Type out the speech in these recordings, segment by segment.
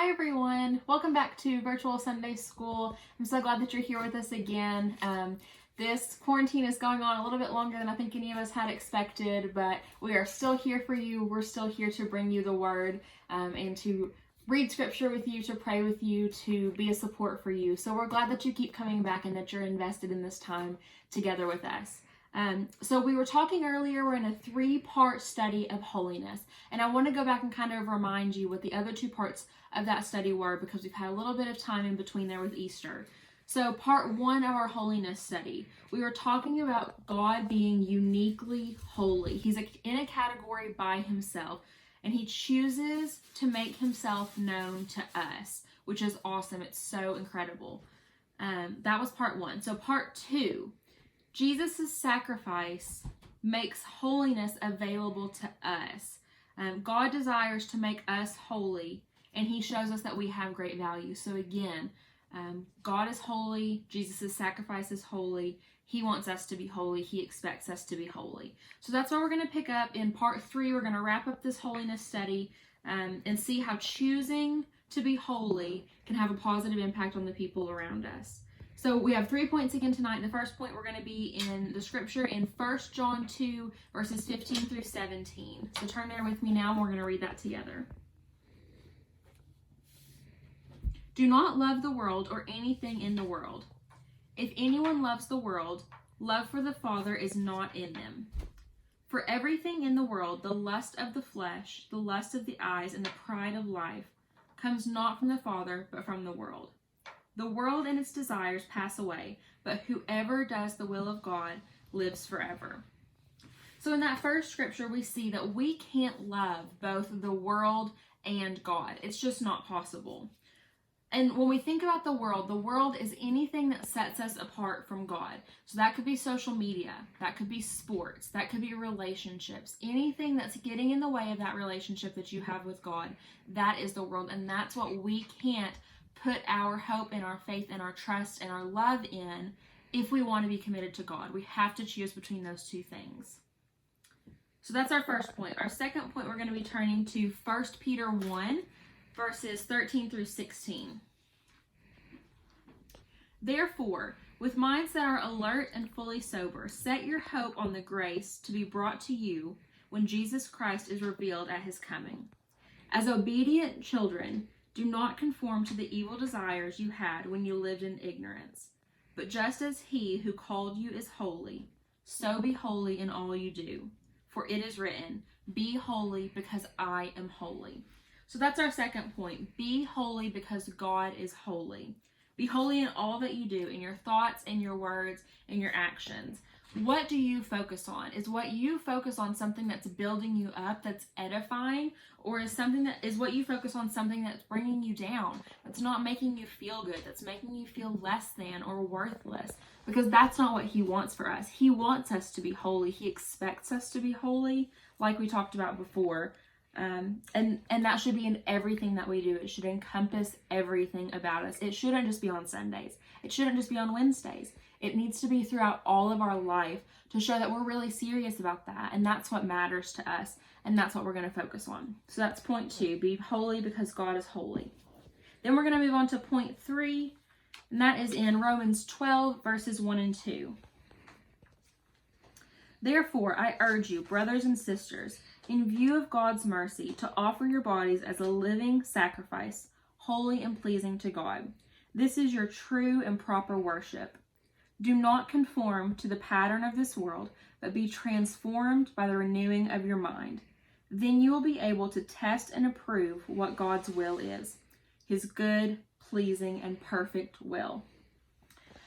Hi everyone, welcome back to Virtual Sunday School. I'm so glad that you're here with us again. This quarantine is going on a little bit longer than I think any of us had expected, but we are still here for you. We're still here to bring you the word and to read scripture with you, to pray with you, to be a support for you. So we're glad that you keep coming back and that you're invested in this time together with us. So we were talking earlier, we're in a 3-part study of holiness, and I want to go back and kind of remind you what the other 2 parts of that study were, because we've had a little bit of time in between there with Easter. So part 1 of our holiness study, we were talking about God being uniquely holy. He's in a category by himself, and he chooses to make himself known to us, which is awesome. It's so incredible. That was part 1. So part 2, Jesus' sacrifice makes holiness available to us. God desires to make us holy, and he shows us that we have great value. So again, God is holy. Jesus' sacrifice is holy. He wants us to be holy. He expects us to be holy. So that's where we're going to pick up in part 3. We're going to wrap up this holiness study and see how choosing to be holy can have a positive impact on the people around us. So we have 3 points again tonight. The first point, we're going to be in the scripture in 1 John 2, verses 15 through 17. So turn there with me now, and we're going to read that together. Do not love the world or anything in the world. If anyone loves the world, love for the Father is not in them. For everything in the world, the lust of the flesh, the lust of the eyes, and the pride of life, comes not from the Father, but from the world. The world and its desires pass away, but whoever does the will of God lives forever. So in that first scripture, we see that we can't love both the world and God. It's just not possible. And when we think about the world is anything that sets us apart from God. So that could be social media, that could be sports, that could be relationships, anything that's getting in the way of that relationship that you have with God. That is the world, and that's what we can't put our hope and our faith and our trust and our love in if we want to be committed to God. We have to choose between those 2 things. So that's our first point. Our second point, we're going to be turning to 1 Peter 1, verses 13 through 16. Therefore, with minds that are alert and fully sober, set your hope on the grace to be brought to you when Jesus Christ is revealed at his coming. As obedient children, do not conform to the evil desires you had when you lived in ignorance. But just as he who called you is holy, so be holy in all you do. For it is written, be holy because I am holy. So that's our second point. Be holy because God is holy. Be holy in all that you do, in your thoughts, in your words, in your actions. What do you focus on? Is what you focus on something that's building you up, that's edifying, or is what you focus on something that's bringing you down, that's not making you feel good, that's making you feel less than or worthless? Because that's not what he wants for us. He wants us to be holy. He expects us to be holy, like we talked about before. And that should be in everything that we do. It should encompass everything about us. It shouldn't just be on Sundays. It shouldn't just be on Wednesdays. It needs to be throughout all of our life to show that we're really serious about that. And that's what matters to us. And that's what we're going to focus on. So that's point 2. Be holy because God is holy. Then we're going to move on to point 3. And that is in Romans 12, verses 1 and 2. Therefore, I urge you, brothers and sisters, in view of God's mercy, to offer your bodies as a living sacrifice, holy and pleasing to God. This is your true and proper worship. Do not conform to the pattern of this world, but be transformed by the renewing of your mind. Then you will be able to test and approve what God's will is, his good, pleasing, and perfect will.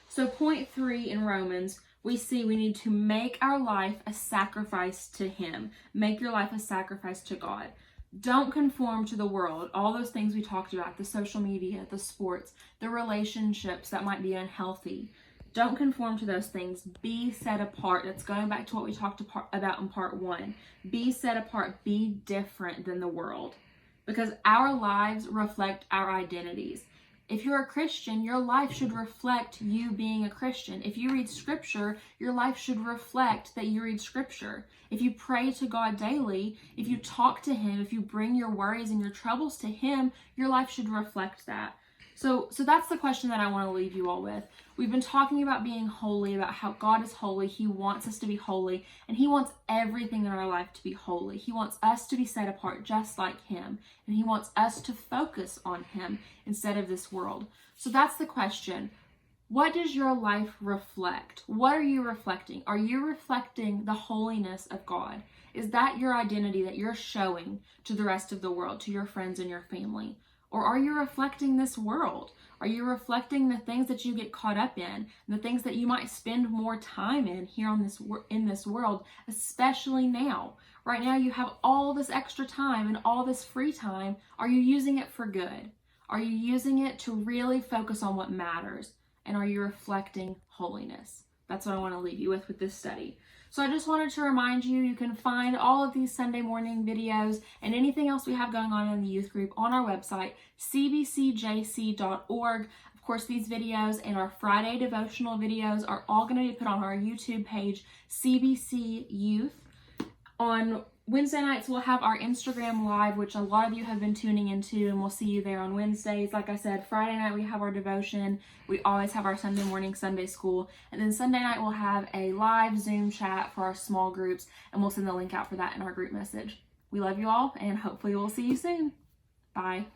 So point 3 in Romans, we see we need to make our life a sacrifice to him. Make your life a sacrifice to God. Don't conform to the world. All those things we talked about, the social media, the sports, the relationships that might be unhealthy. Don't conform to those things. Be set apart. That's going back to what we talked about in part 1. Be set apart. Be different than the world. Because our lives reflect our identities. If you're a Christian, your life should reflect you being a Christian. If you read scripture, your life should reflect that you read scripture. If you pray to God daily, if you talk to him, if you bring your worries and your troubles to him, your life should reflect that. So that's the question that I want to leave you all with. We've been talking about being holy, about how God is holy. He wants us to be holy, and he wants everything in our life to be holy. He wants us to be set apart just like him, and he wants us to focus on him instead of this world. So that's the question. What does your life reflect? What are you reflecting? Are you reflecting the holiness of God? Is that your identity that you're showing to the rest of the world, to your friends and your family? Or are you reflecting this world? Are you reflecting the things that you get caught up in, and the things that you might spend more time in here on in this world, especially now? Right now you have all this extra time and all this free time. Are you using it for good? Are you using it to really focus on what matters? And are you reflecting holiness? That's what I want to leave you with this study. So I just wanted to remind you, you can find all of these Sunday morning videos and anything else we have going on in the youth group on our website, cbcjc.org. Of course, these videos and our Friday devotional videos are all going to be put on our YouTube page, CBC Youth. On Wednesday nights, we'll have our Instagram Live, which a lot of you have been tuning into, and we'll see you there on Wednesdays. Like I said, Friday night, we have our devotion. We always have our Sunday morning Sunday school. And then Sunday night, we'll have a live Zoom chat for our small groups, and we'll send the link out for that in our group message. We love you all, and hopefully we'll see you soon. Bye.